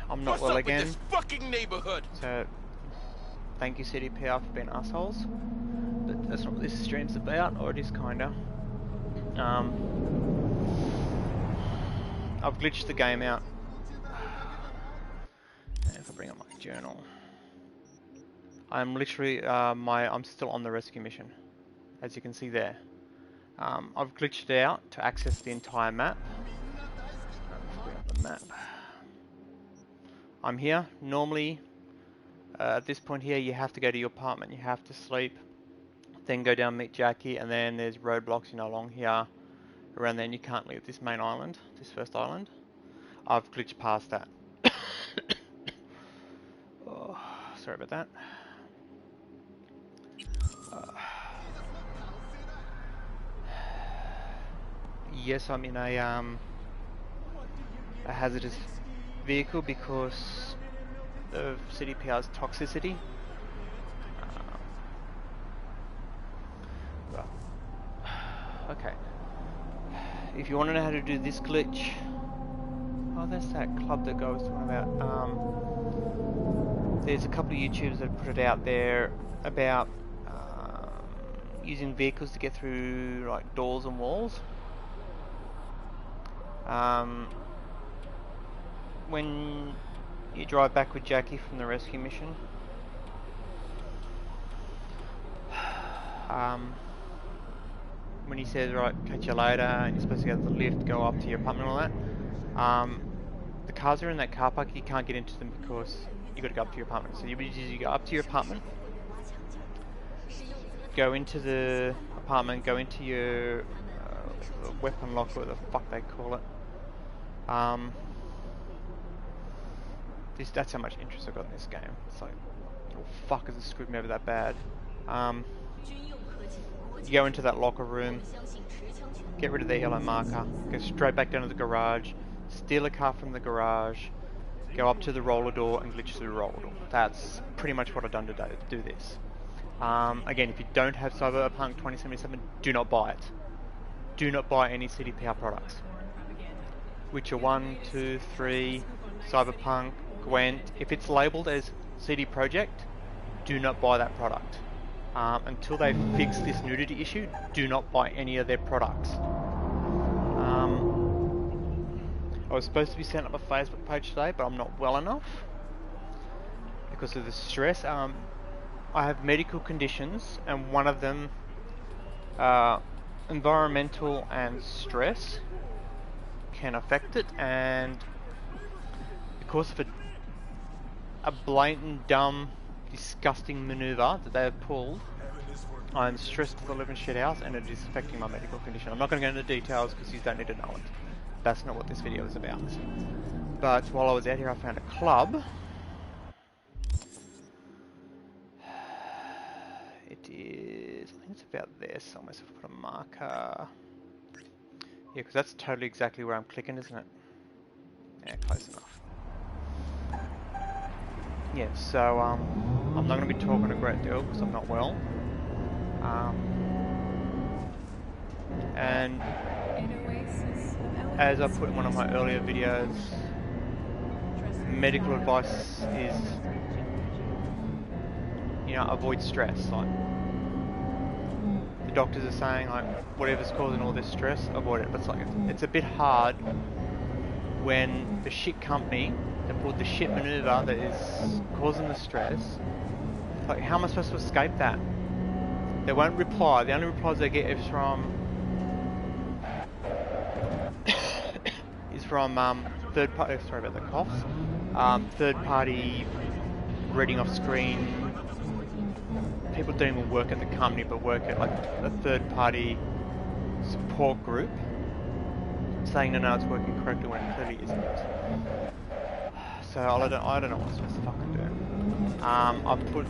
I'm not well again. This fucking neighborhood? So, thank you CDPR for being assholes. But that's not what this stream's about, or it is kinda. I've glitched the game out. And if I bring up my journal, I'm literally I'm still on the rescue mission, as you can see there. I've glitched it out to access the entire map. Let's bring up the map. I'm here. Normally, at this point here, you have to go to your apartment. You have to sleep, then go down and meet Jackie, and then there's roadblocks, you know, along here. Around then, you can't leave this main island, this first island. I've glitched past that. Oh, sorry about that. Yes, I'm in a hazardous vehicle because of CDPR's toxicity. Okay. If you want to know how to do this glitch, oh, that's that club that I was talking about. There's a couple of YouTubers that put it out there about using vehicles to get through like doors and walls. When you drive back with Jackie from the rescue mission, when he says, right, catch you later, and you're supposed to go to the lift, go up to your apartment and all that, the cars are in that car park, you can't get into them because you got to go up to your apartment. So you go up to your apartment, go into the apartment, go into your weapon lock, or whatever the fuck they call it. That's how much interest I've got in this game. It's like, oh fuck, has it screwed me over that bad? You go into that locker room, get rid of the yellow marker, go straight back down to the garage, steal a car from the garage, go up to the roller door and glitch through the roller door. That's pretty much what I've done today to do this. Again, if you don't have Cyberpunk 2077, do not buy it. Do not buy any CDPR products. Witcher 1, 2, 3, Cyberpunk, Gwent. If it's labelled as CD Projekt, do not buy that product. Until they fix this nudity issue, do not buy any of their products. I was supposed to be setting up a Facebook page today, but I'm not well enough because of the stress. I have medical conditions, and one of them, environmental and stress, can affect it, and because of a blatant, dumb, disgusting maneuver that they have pulled, I'm stressed to the living shit house, and it is affecting my medical condition. I'm not going to go into details because you don't need to know it. That's not what this video is about. But while I was out here, I found a club. It is, I think it's about there somewhere, so I've put a marker. Yeah, because that's totally exactly where I'm clicking, isn't it? Yeah, close enough. Yeah, so I'm not going to be talking a great deal because I'm not well. And as I put in one of my earlier videos, medical advice is, you know, avoid stress. Like, the doctors are saying, like, whatever's causing all this stress, avoid it. But it's like, it's a bit hard when the shit company that pulled the shit maneuver that is causing the stress, like, how am I supposed to escape that? They won't reply. The only replies they get is from third party. Sorry about the coughs. Third party reading off screen. People don't even work at the company, but work at like a third party support group, saying no, it's working correctly when it clearly isn't. So I don't know what I'm supposed to fucking do. I've put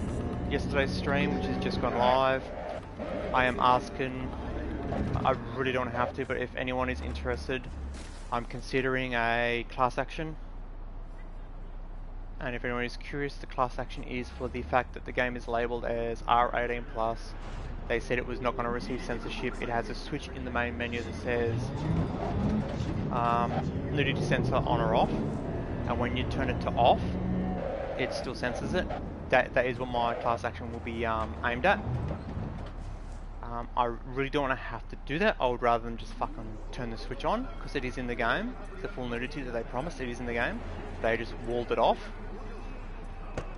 yesterday's stream, which has just gone live. I am asking, I really don't have to, but if anyone is interested, I'm considering a class action. And if anyone is curious, the class action is for the fact that the game is labelled as R18+. They said it was not going to receive censorship. It has a switch in the main menu that says nudity censor on or off. and when you turn it to off, it still senses it. That is what my class action will be aimed at. I really don't want to have to do that. I would rather than just fucking turn the switch on, because it is in the game. It's the full nudity that they promised, it is in the game. They just walled it off.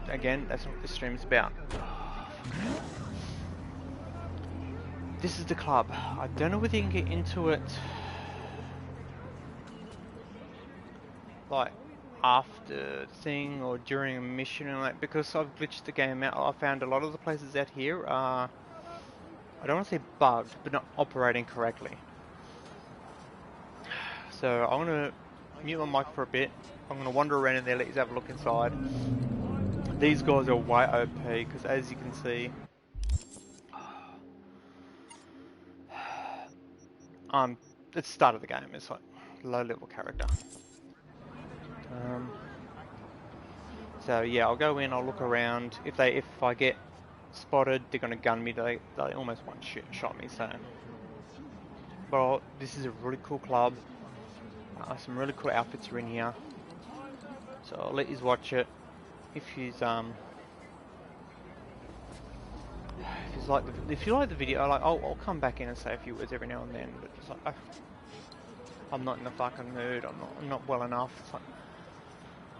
Again, that's what this stream is about. This is the club. I don't know whether you can get into it like after thing or during a mission, and like, because I've glitched the game out. I found a lot of the places out here are, I don't want to say bugged, but not operating correctly. So I'm gonna mute my mic for a bit. I'm gonna wander around in there, let you have a look inside. These guys are way OP, because as you can see, it's the start of the game. It's like low level character. So yeah, I'll go in, I'll look around. If I get spotted, they're gonna gun me. They almost shot me. So, but this is a really cool club. Some really cool outfits are in here. So I'll let you watch it. If you like the video, I'll come back in and say a few words every now and then. But just like, I'm not in the fucking mood. I'm not well enough. It's like,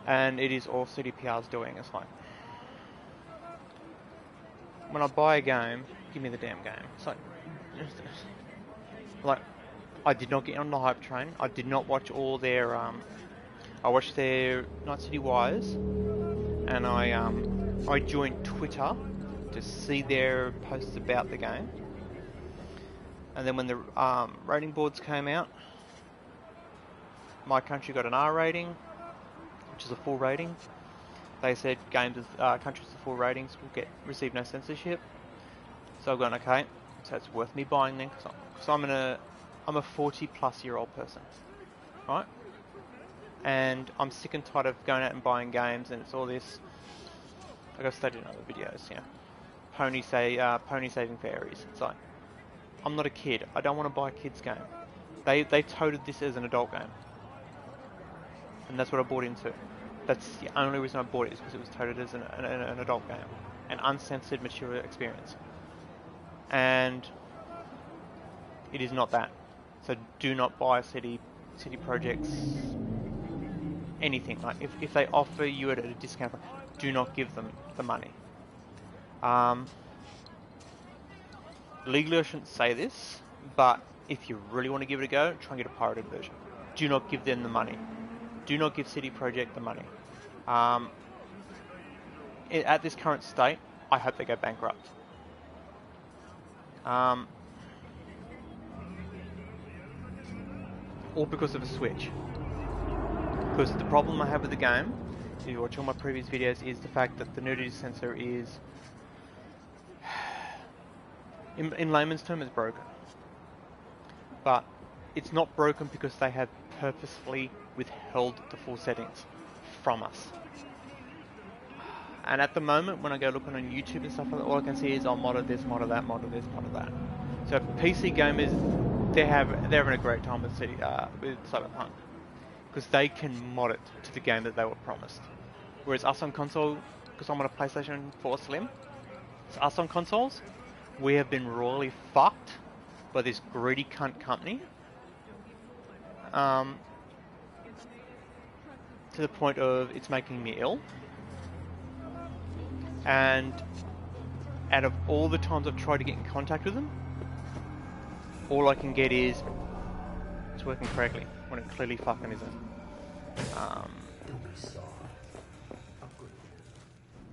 and it is all CDPR's doing. It's like, when I buy a game, give me the damn game. It's like I did not get on the hype train. I did not watch all their I watched their Night City Wires, and I joined Twitter to see their posts about the game. And then when the rating boards came out, my country got an R rating, which is a full rating. They said games with countries with full ratings will receive no censorship. So I've gone, okay, so it's worth me buying then, because I'm a 40-plus-year-old person, right? And I'm sick and tired of going out and buying games, and it's all this. I got stated in other videos, yeah. Pony saving fairies. It's like, I'm not a kid. I don't want to buy a kid's game. They touted this as an adult game, and that's what I bought into. That's the only reason I bought it, is because it was touted as an adult game, an uncensored, mature experience, and it is not that. So do not buy CD Projekt's anything. Like if they offer you it at a discount, do not give them the money. Legally, I shouldn't say this, but if you really want to give it a go, try and get a pirated version. Do not give them the money. Do not give CD Projekt the money. At this current state, I hope they go bankrupt. All because of a Switch. Because the problem I have with the game, if you watch all my previous videos, is the fact that the nudity sensor is, in layman's term, is broken. But it's not broken because they have purposefully withheld the full settings from us. And at the moment, when I go looking on YouTube and stuff like that, all I can see is, oh, mod of this, mod of that, mod of this, mod of that. So PC gamers, they're having a great time with Cyberpunk, because they can mod it to the game that they were promised. Whereas us on console, because I'm on a PlayStation 4 Slim, so us on consoles, we have been royally fucked by this greedy cunt company. To the point of it's making me ill. And out of all the times I've tried to get in contact with them, all I can get is it's working correctly, when it clearly fucking isn't.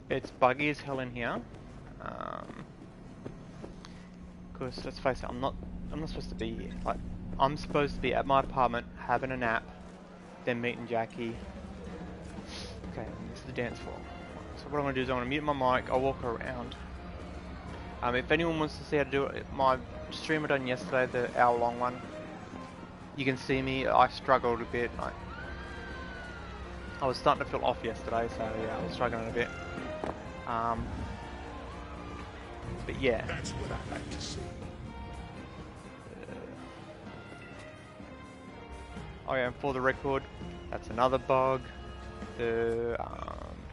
It's buggy as hell in here. Because let's face it, I'm not supposed to be here. Like, I'm supposed to be at my apartment having a nap, then meeting Jackie. Okay, this is the dance floor. So what I'm going to do is I'm going to mute my mic, I'll walk around. If anyone wants to see how to do it, my stream I done yesterday, the hour-long one, you can see me. I struggled a bit. I was starting to feel off yesterday, so yeah, I was struggling a bit. But yeah. That's what I like to see. Oh yeah, and for the record, that's another bug. the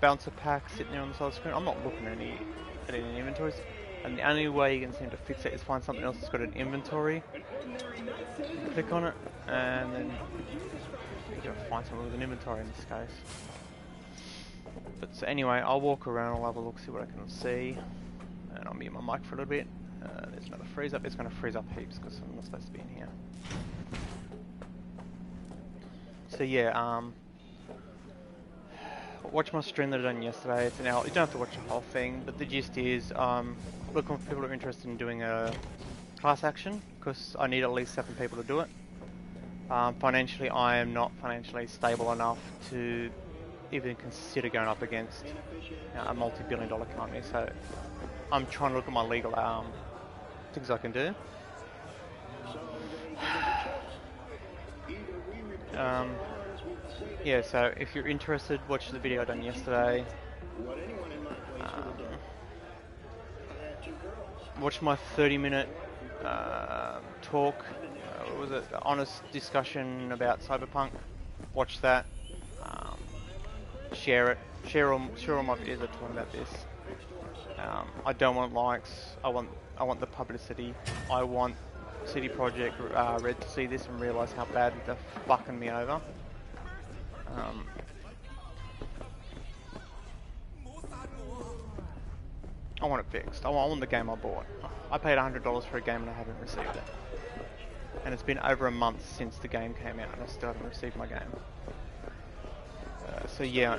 bouncer pack sitting there on the side of the screen. I'm not looking at any inventories, and the only way you can seem to fix it is find something else that's got an inventory. Click on it, and then you gotta find something with an inventory in this case. But so anyway, I'll walk around, I'll have a look, see what I can see, and I'll mute my mic for a little bit. There's another freeze up. It's going to freeze up heaps because I'm not supposed to be in here. So yeah, watch my stream that I done yesterday. It's an hour. You don't have to watch the whole thing, but the gist is, looking for people who are interested in doing a class action, because I need at least 7 people to do it. Financially, I am not financially stable enough to even consider going up against a multi-billion-dollar company, so I'm trying to look at my legal things I can do. Yeah, so if you're interested, watch the video I done yesterday. Watch my 30-minute talk. What was it? Honest discussion about Cyberpunk. Watch that. Share it. Share all my videos that are talking about this. I don't want likes. I want the publicity. I want CD Projekt Red to see this and realise how bad they're fucking me over. I want it fixed. I want the game I bought. I paid $100 for a game and I haven't received it. And it's been over a month since the game came out and I still haven't received my game. So yeah.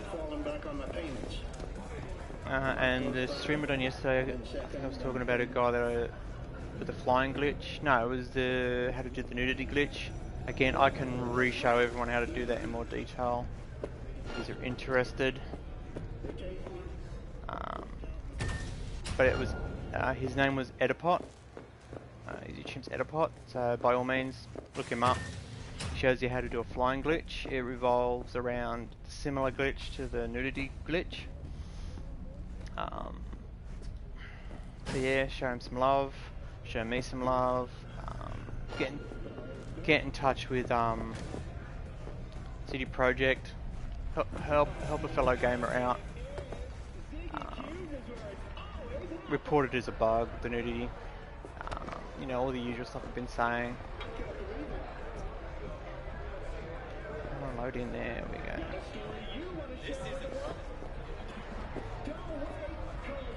And the stream I done yesterday, I think I was talking about a guy that with the flying glitch. No, it was how to do the nudity glitch. Again, I can re-show everyone how to do that in more detail if you're interested. But it was his name was Edipot. His YouTube's Edipot. So by all means, look him up. He shows you how to do a flying glitch. It revolves around a similar glitch to the nudity glitch. So yeah, show him some love. Show me some love. Get in touch with CD Projekt. Help a fellow gamer out. Report it as a bug, the nudity. You know, all the usual stuff I've been saying. I'm gonna load in there. We go.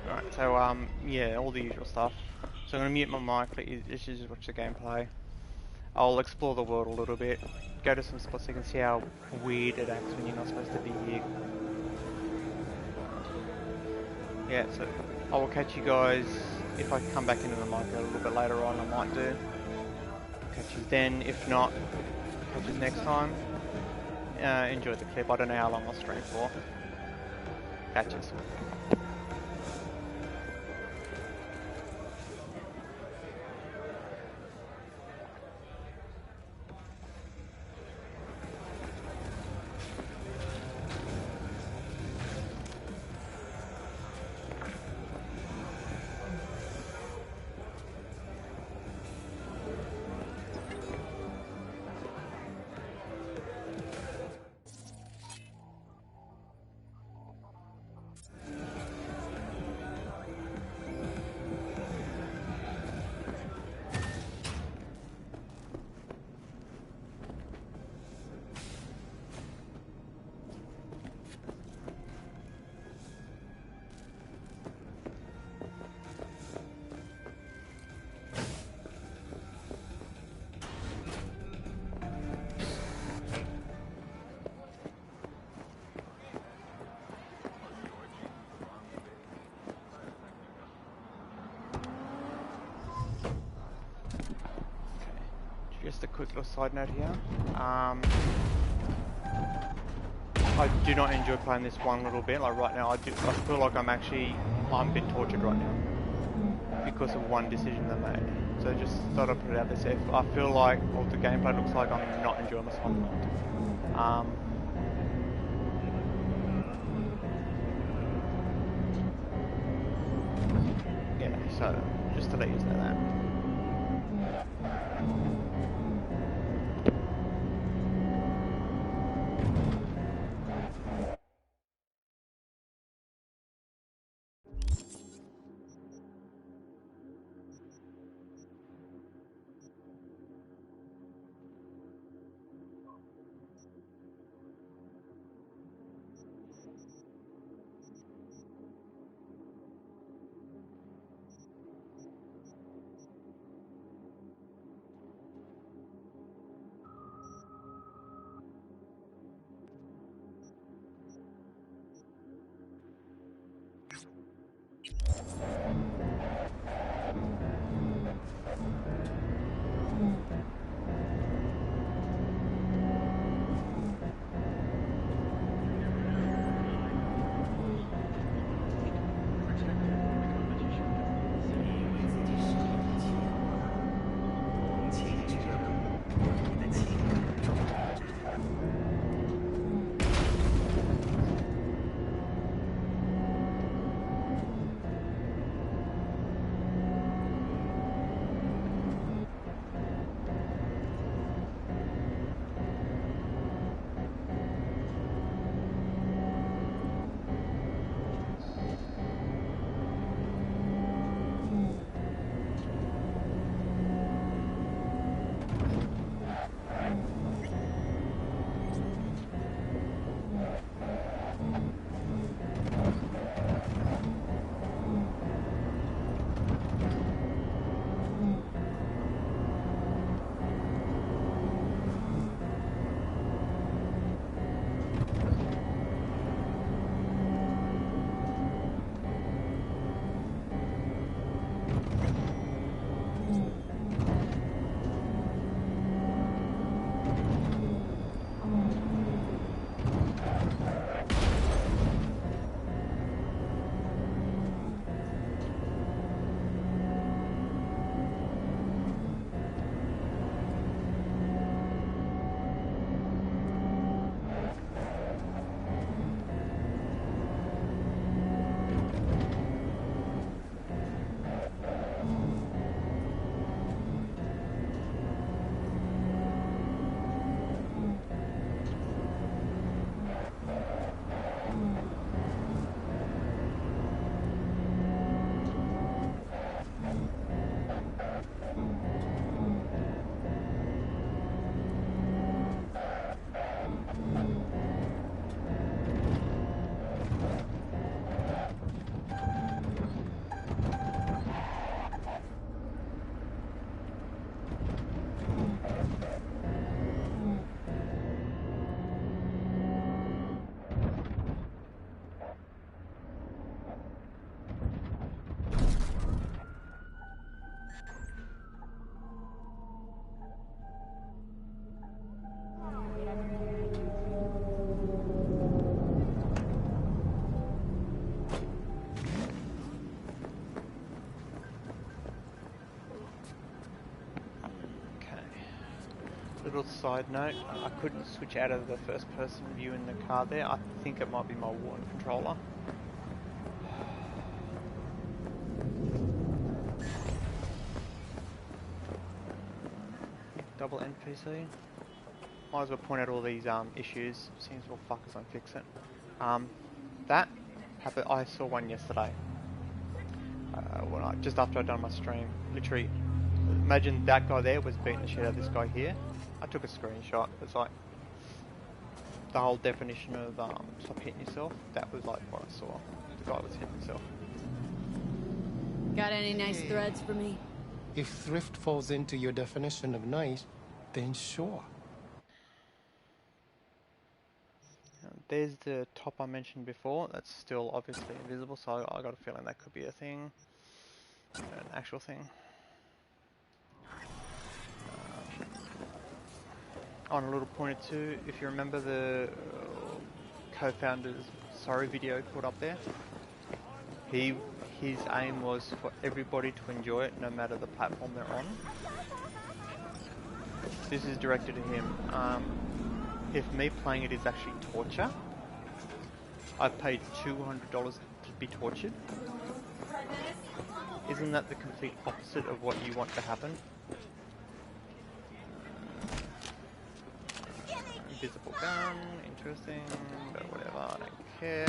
Alright, so yeah, all the usual stuff. So I'm gonna mute my mic. Let you just watch the gameplay. I'll explore the world a little bit. Go to some spots so you can see how weird it acts when you're not supposed to be here. Yeah, so I will catch you guys if I come back into the mic a little bit later on. I might do. Catch you then. If not, catch you next time. Enjoy the clip. I don't know how long I'll stream for. Catch us. Just a quick little side note here. I do not enjoy playing this one little bit. Like right now, I feel like I'm being tortured right now because of one decision they made. So just thought I'd put it out there. So if I feel like what the gameplay looks like, I'm not enjoying this one. Yeah. So just to let you know that. little side note, I couldn't switch out of the first person view in the car there. I think it might be my Warren controller. Double NPC. Might as well point out all these issues. Seems well fuckers won't fix it. That happened. I saw one yesterday. Just after I'd done my stream, literally. Imagine that guy there was beating the shit out of this guy here. I took a screenshot. It's like the whole definition of stop hitting yourself. That was like what I saw. The guy was hitting himself. Got any nice threads for me? If thrift falls into your definition of nice, then sure. There's the top I mentioned before. That's still obviously invisible, so I got a feeling that could be a thing, an actual thing. On a little pointer too, if you remember the co-founder's sorry video put up there, his aim was for everybody to enjoy it no matter the platform they're on. This is directed to him. If me playing it is actually torture, I've paid $200 to be tortured. Isn't that the complete opposite of what you want to happen? Invisible gun, interesting, but whatever, I don't care.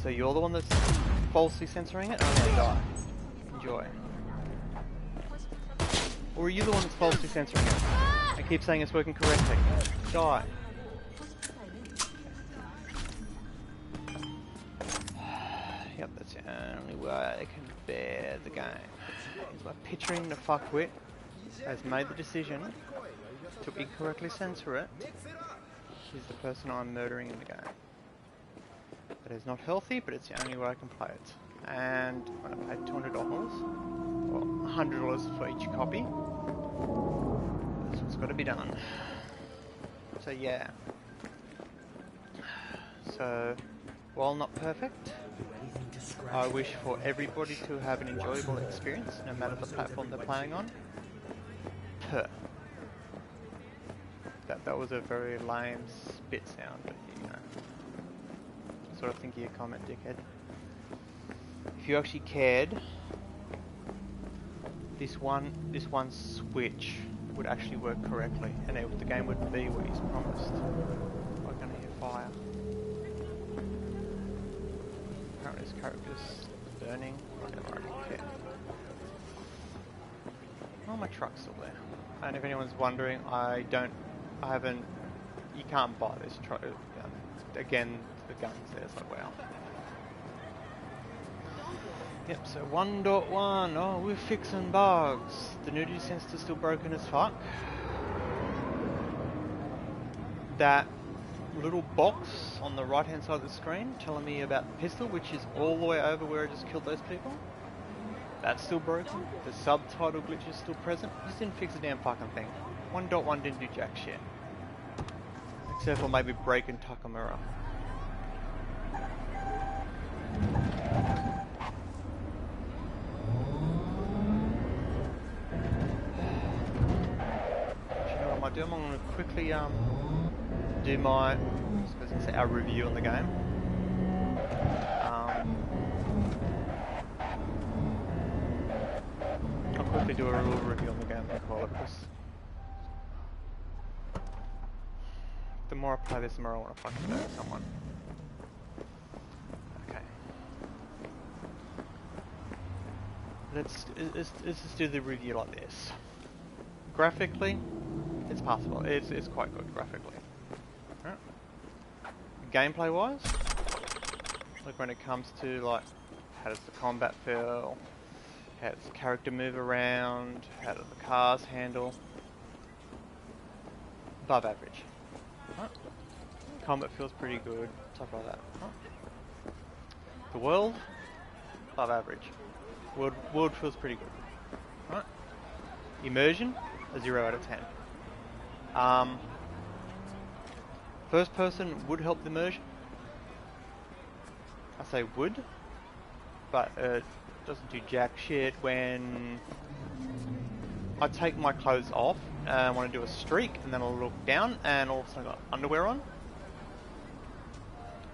So you're the one that's falsely censoring it? Oh no, die. Enjoy. Or are you the one that's falsely censoring it? I keep saying it's working correctly. Die. Yep, that's the only way I can bear the game. Is by picturing the fuckwit has made the decision to incorrectly censor it. He's the person I'm murdering in the game. That is not healthy, but it's the only way I can play it. And I'm going to pay $200, or $100 for each copy. This one's got to be done. So yeah. So, while not perfect, I wish for everybody to have an enjoyable experience, no matter the platform they're playing on. That was a very lame spit sound, but you know. Sort of think of your comment, dickhead. If you actually cared, this one switch would actually work correctly, and the game would be what he's promised. I'm gonna hear fire. Apparently, this character's burning. Whatever, I don't care. Oh, my truck's still there. And if anyone's wondering, you can't buy this truck. Again, the guns there, it's like, wow. Yep, so 1.1, oh, we're fixing bugs. The nudity sensor's still broken as fuck. That little box on the right hand side of the screen telling me about the pistol, which is all the way over where I just killed those people. That's still broken. The subtitle glitch is still present. Just didn't fix a damn fucking thing. 1.1 didn't do jack shit. Except for maybe break and tuck a mirror. I'm going to quickly do my, I suppose it's our review on the game. I'll quickly do a little review on the game, I call it, because the more I play this, the more I want to fucking murder someone. Okay. Let's just do the review like this. Graphically, it's passable. It's quite good graphically. Right. Gameplay wise, like when it comes to like how does the combat feel, how does the character move around, how do the cars handle, above average. Right. Combat feels pretty good, stuff like that. Right. The world, above average. World feels pretty good. Right. Immersion, a 0 out of 10. First person would help the immersion. say would, but it doesn't do jack shit when I take my clothes off and I want to do a streak, and then I'll look down and all of a sudden I've got underwear on.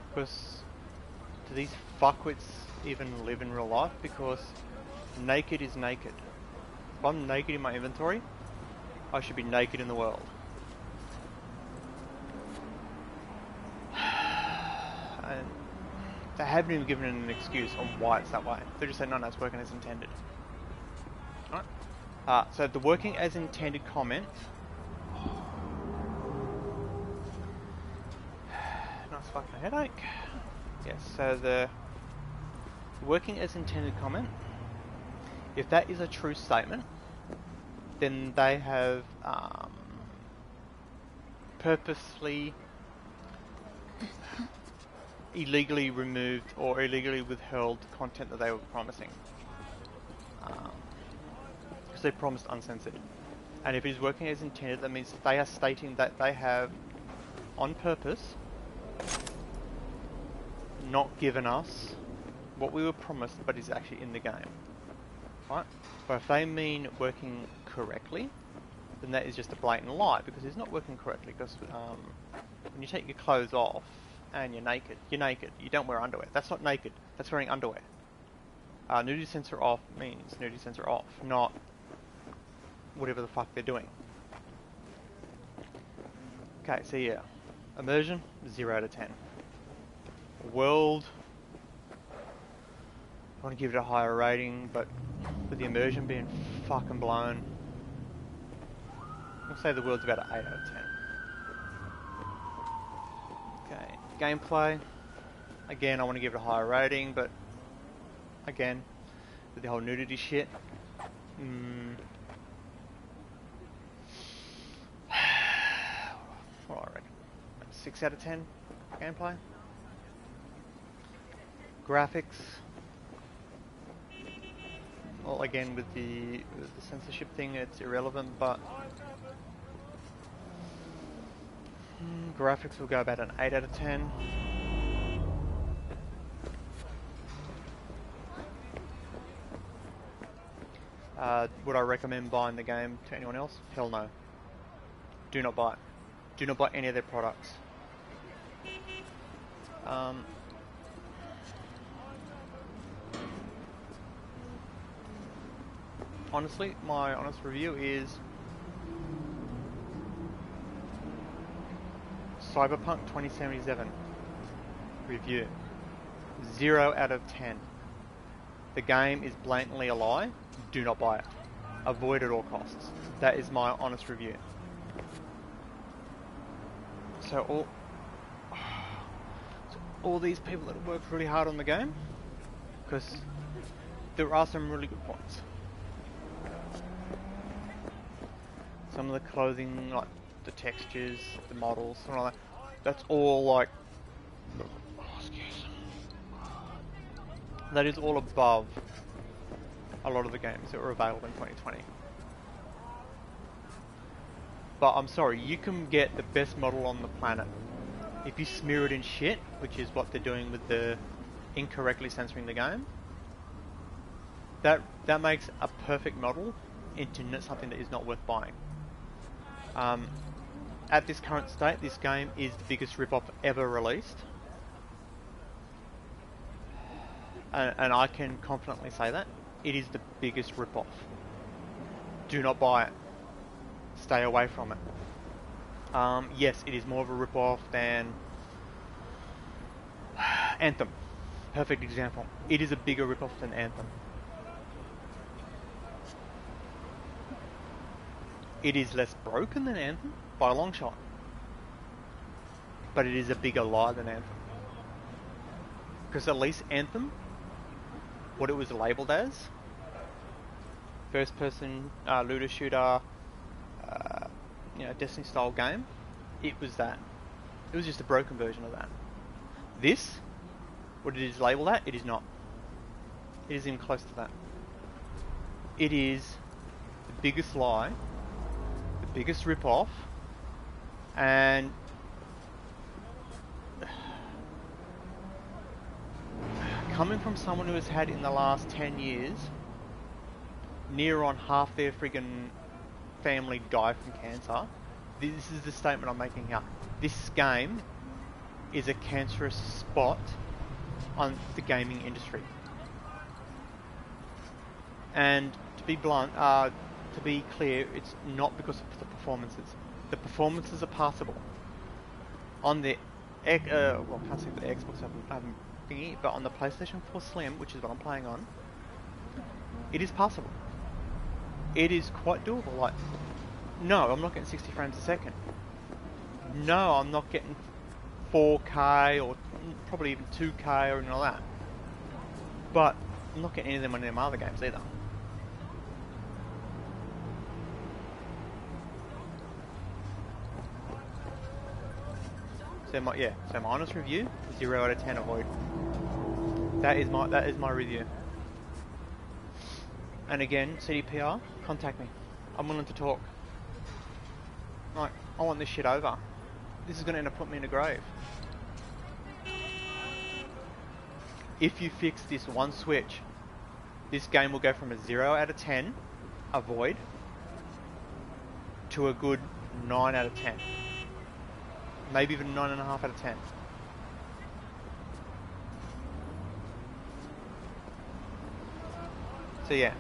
Because do these fuckwits even live in real life? Because naked is naked. If I'm naked in my inventory, I should be naked in the world. And they haven't even given an excuse on why it's that way. They just say, no, it's working as intended. Alright. So the working as intended comment. Nice fucking headache. Yes, so the working as intended comment, if that is a true statement, then they have purposely illegally removed or illegally withheld content that they were promising. Because they promised uncensored. And if it is working as intended, that means they are stating that they have, on purpose, not given us what we were promised but is actually in the game. Right? But if they mean working correctly, then that is just a blatant lie, because it's not working correctly. Because when you take your clothes off and you're naked. You don't wear underwear. That's not naked. That's wearing underwear. Nudity sensor off means nudity sensor off, not whatever the fuck they're doing. Okay, so yeah. Immersion, 0 out of 10. World, I want to give it a higher rating, but with the immersion being fucking blown, I'll say the world's about an 8 out of 10. Okay, gameplay, again I want to give it a higher rating, but again, with the whole nudity shit, what do I reckon? 6 out of 10 gameplay. Graphics, well, again with the censorship thing, it's irrelevant, but graphics will go about an 8 out of 10. Would I recommend buying the game to anyone else? Hell no. Do not buy it. Do not buy any of their products. Honestly, my honest review is Cyberpunk 2077 review, 0 out of 10. The game is blatantly a lie. Do not buy it. Avoid at all costs. That is my honest review. So all these people that have worked really hard on the game, because there are some really good points. Some of the clothing, like the textures, the models, something like that, that's all like, that is all above a lot of the games that were available in 2020. But I'm sorry, you can get the best model on the planet. If you smear it in shit, which is what they're doing with the incorrectly censoring the game, that makes a perfect model into something that is not worth buying. At this current state, this game is the biggest rip-off ever released. And I can confidently say that. It is the biggest rip-off. Do not buy it. Stay away from it. Yes, it is more of a rip-off than Anthem. Perfect example. It is a bigger rip-off than Anthem. It is less broken than Anthem, by a long shot. But it is a bigger lie than Anthem. Because at least Anthem, what it was labelled as, first person looter shooter, Destiny style game, it was that. It was just a broken version of that. This, what it is labelled at, it is not. It isn't even close to that. It is the biggest lie, the biggest rip-off, and coming from someone who has had in the last 10 years near on half their friggin' family die from cancer, this is the statement I'm making here. This game is a cancerous spot on the gaming industry. And to be blunt, to be clear, it's not because of the performances. The performances are passable. On the, well, I can't say the Xbox, I haven't thingy, but on the PlayStation 4 Slim, which is what I'm playing on, it is passable. It is quite doable. Like, no, I'm not getting 60 frames a second. No, I'm not getting 4K or probably even 2K or anything like that. But I'm not getting any of them on them other games either. So my honest review, 0 out of 10 avoid. That is my review. And again, CDPR, contact me. I'm willing to talk. Like, I want this shit over. This is going to end up putting me in a grave. If you fix this one switch, this game will go from a 0 out of 10, avoid, to a good 9 out of 10. Maybe even 9.5 out of 10. So yeah,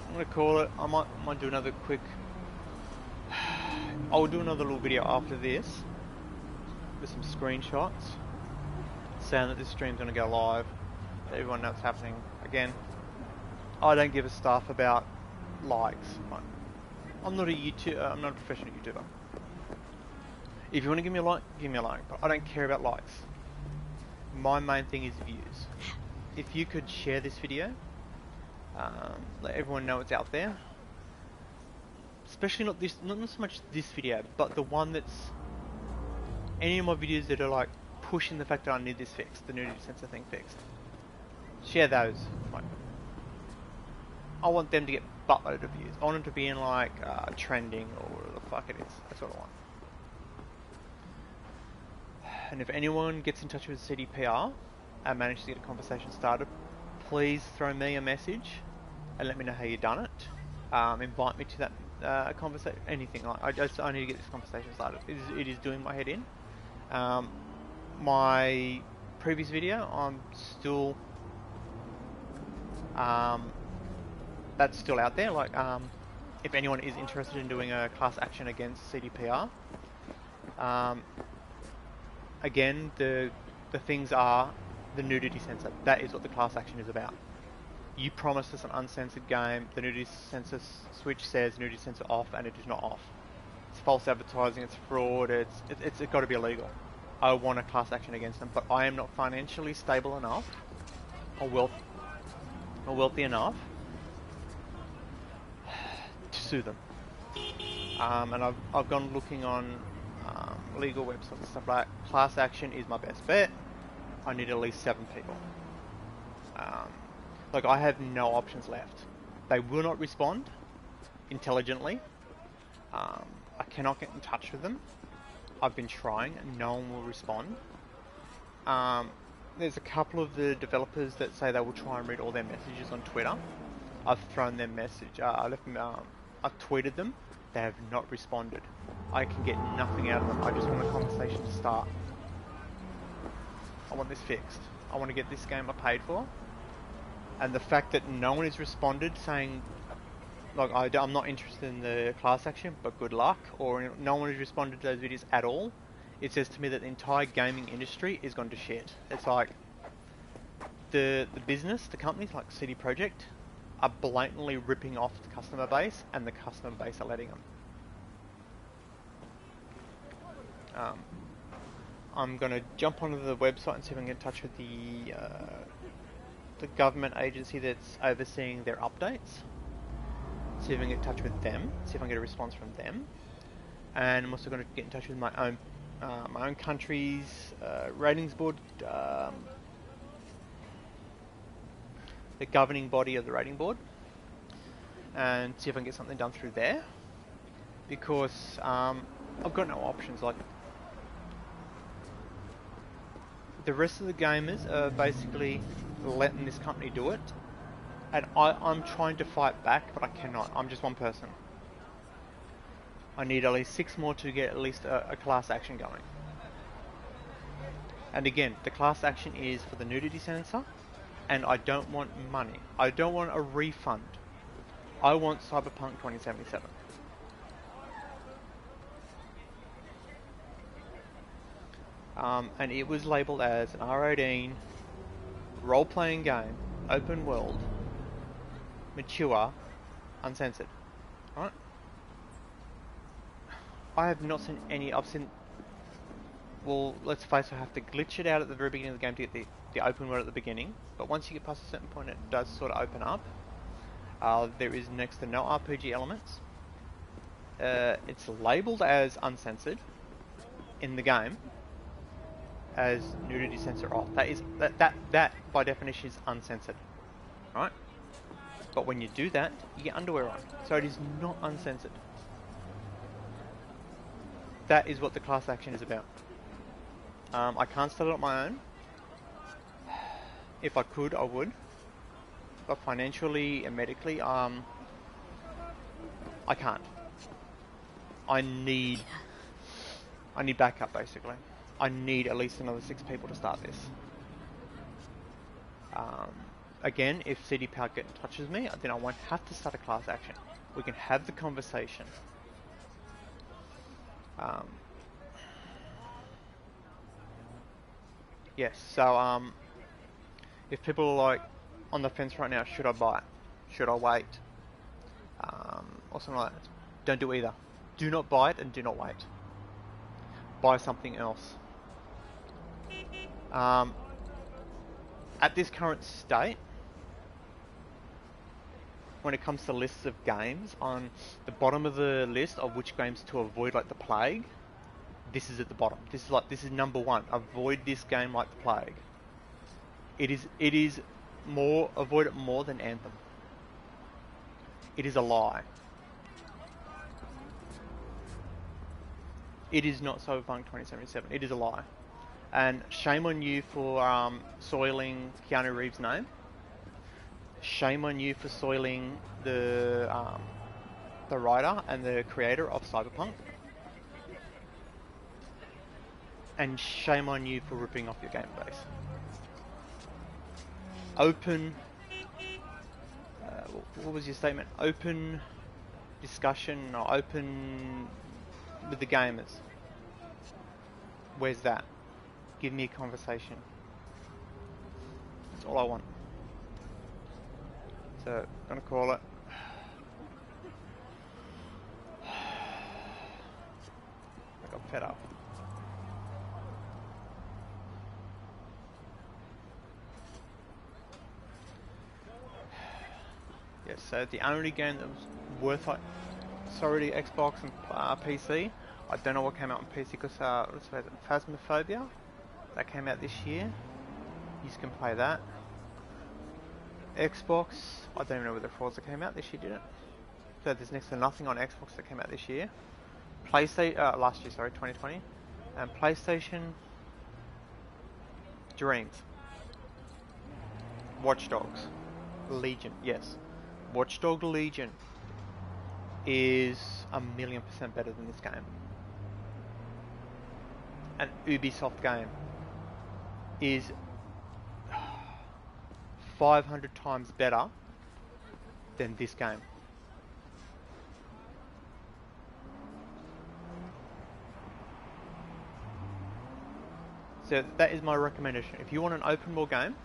I'm gonna call it. I might do another quick. I'll do another little video after this with some screenshots saying that this stream's gonna go live. Let everyone know what's happening. Again, I don't give a stuff about likes. I'm not a YouTuber. I'm not a professional YouTuber. If you want to give me a like, give me a like. But I don't care about likes. My main thing is views. If you could share this video, let everyone know it's out there. Especially not so much this video, but the one that's any of my videos that are like pushing the fact that I need this fixed, the nudity sensor thing fixed. Share those. Like, I want them to get buttload of views. I want them to be in like trending or whatever the fuck it is. That's what I want. And if anyone gets in touch with CDPR and manages to get a conversation started, please throw me a message and let me know how you've done it. Invite me to that conversation. Anything like I need to get this conversation started. It is doing my head in. My previous video, I'm still that's still out there. Like, if anyone is interested in doing a class action against CDPR, again, the things are the nudity sensor. That is what the class action is about. You promised us an uncensored game. The nudity sensor switch says nudity sensor off, and it is not off. It's false advertising. It's fraud. It's got to be illegal. I want a class action against them, but I am not financially stable enough or wealthy enough to sue them. And I've gone looking on legal websites and stuff like that. Class action is my best bet. I need at least 7 people. Like, I have no options left. They will not respond intelligently. I cannot get in touch with them. I've been trying and no one will respond. There's a couple of the developers that say they will try and read all their messages on Twitter. I've thrown their message. I've tweeted them. They have not responded. I can get nothing out of them. I just want a conversation to start. I want this fixed. I want to get this game I paid for. And the fact that no one has responded saying, like, I'm not interested in the class action, but good luck, or no one has responded to those videos at all, it says to me that the entire gaming industry is gone to shit. It's like, the business, the companies like CD Projekt, are blatantly ripping off the customer base, and the customer base are letting them. I'm going to jump onto the website and see if I can get in touch with the government agency that's overseeing their updates. See if I can get in touch with them, see if I can get a response from them. And I'm also going to get in touch with my own country's ratings board, the governing body of the rating board, and see if I can get something done through there, because I've got no options. Like, the rest of the gamers are basically letting this company do it. And I'm trying to fight back, but I cannot. I'm just one person. I need at least 6 more to get at least a class action going. And again, the class action is for the nudity sensor, and I don't want money. I don't want a refund. I want Cyberpunk 2077. And it was labelled as an R18 role-playing game, open world, mature, uncensored. Alright? I have not seen any. I've seen. Well, let's face it, I have to glitch it out at the very beginning of the game to get the open world at the beginning. But once you get past a certain point, it does sort of open up. There is next to no RPG elements. It's labelled as uncensored in the game as nudity sensor off. That by definition is uncensored, right? But when you do that, you get underwear on, so it is not uncensored. That is what the class action is about. I can't start it on my own. If I could, I would. But financially and medically, I can't. I need backup, basically. I need at least another 6 people to start this. Again, if CDPR get in touch with me, then I won't have to start a class action. We can have the conversation. Yes, so if people are like on the fence right now, should I buy it? Should I wait? Or something like that. Don't do either. Do not buy it and do not wait. Buy something else. At this current state, when it comes to lists of games, on the bottom of the list of which games to avoid like the plague, this is at the bottom. This is number 1. Avoid this game like the plague. It is more, avoid it more than Anthem. It is a lie. It is not Cyberpunk 2077. It is a lie. And shame on you for soiling Keanu Reeves' name. Shame on you for soiling the writer and the creator of Cyberpunk. And shame on you for ripping off your game base. Open... what was your statement? Open discussion or open with the gamers. Where's that? Give me a conversation. That's all I want. So, I'm gonna call it. I got fed up. Yes, so the only game that was worth like, sorry to Xbox and PC. I don't know what came out on PC because let's face it, Phasmophobia, that came out this year. You can play that. Xbox, I don't even know whether Forza came out this year, did it? So there's next to nothing on Xbox that came out this year. PlayStation, last year, sorry, 2020. And PlayStation, Dreams. Watch Dogs. Legion, yes. Watch Dogs Legion is 1,000,000% better than this game. An Ubisoft game is 500 times better than this game. So that is my recommendation. If you want an open world game,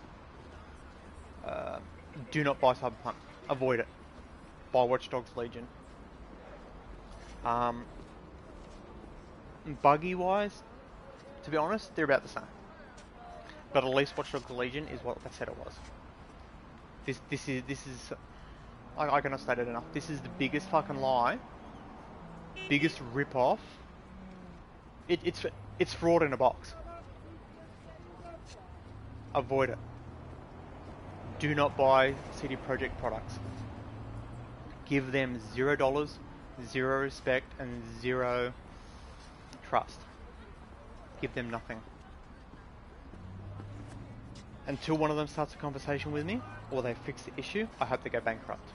do not buy Cyberpunk. Avoid it. Buy Watch Dogs Legion. Buggy wise, to be honest, they're about the same. But at least Watch Dogs Legion is what they said it was. This is I cannot state it enough. This is the biggest fucking lie. Biggest rip off. It's fraud in a box. Avoid it. Do not buy CD Projekt products. Give them $0, 0 respect, and 0 trust. Give them nothing. Until one of them starts a conversation with me, or they fix the issue, I hope they go bankrupt.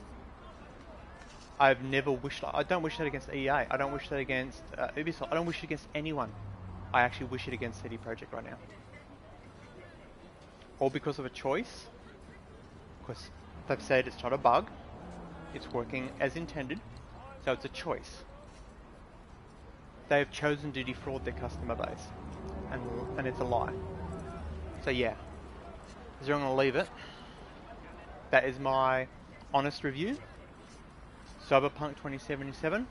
I've never wished... I don't wish that against EA. I don't wish that against Ubisoft. I don't wish it against anyone. I actually wish it against CD Projekt right now. All because of a choice. Because they've said it's not a bug. It's working as intended. So it's a choice. They have chosen to defraud their customer base. And it's a lie. So yeah. So I'm going to leave it. That is my honest review. Cyberpunk 2077.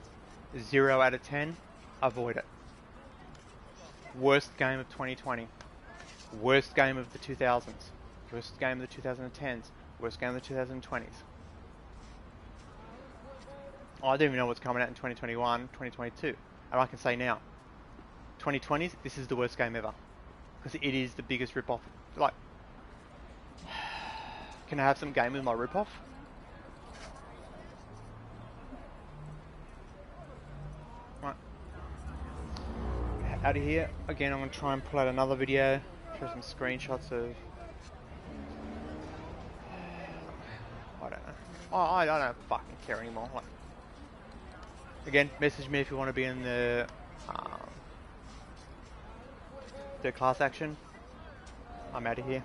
0 out of 10. Avoid it. Worst game of 2020. Worst game of the 2000s. Worst game of the 2010s. Worst game of the 2020s. I don't even know what's coming out in 2021, 2022. And I can say now, 2020s, this is the worst game ever. Because it is the biggest rip-off. Like, can I have some game with my rip-off? Right. Out of here. Again, I'm going to try and pull out another video. Show some screenshots of... I don't know. I don't fucking care anymore. Like, again, message me if you want to be in the class action. I'm out of here.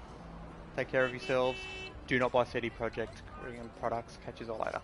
Take care of yourselves. Do not buy CD Projekt Korean products. Catch you all later.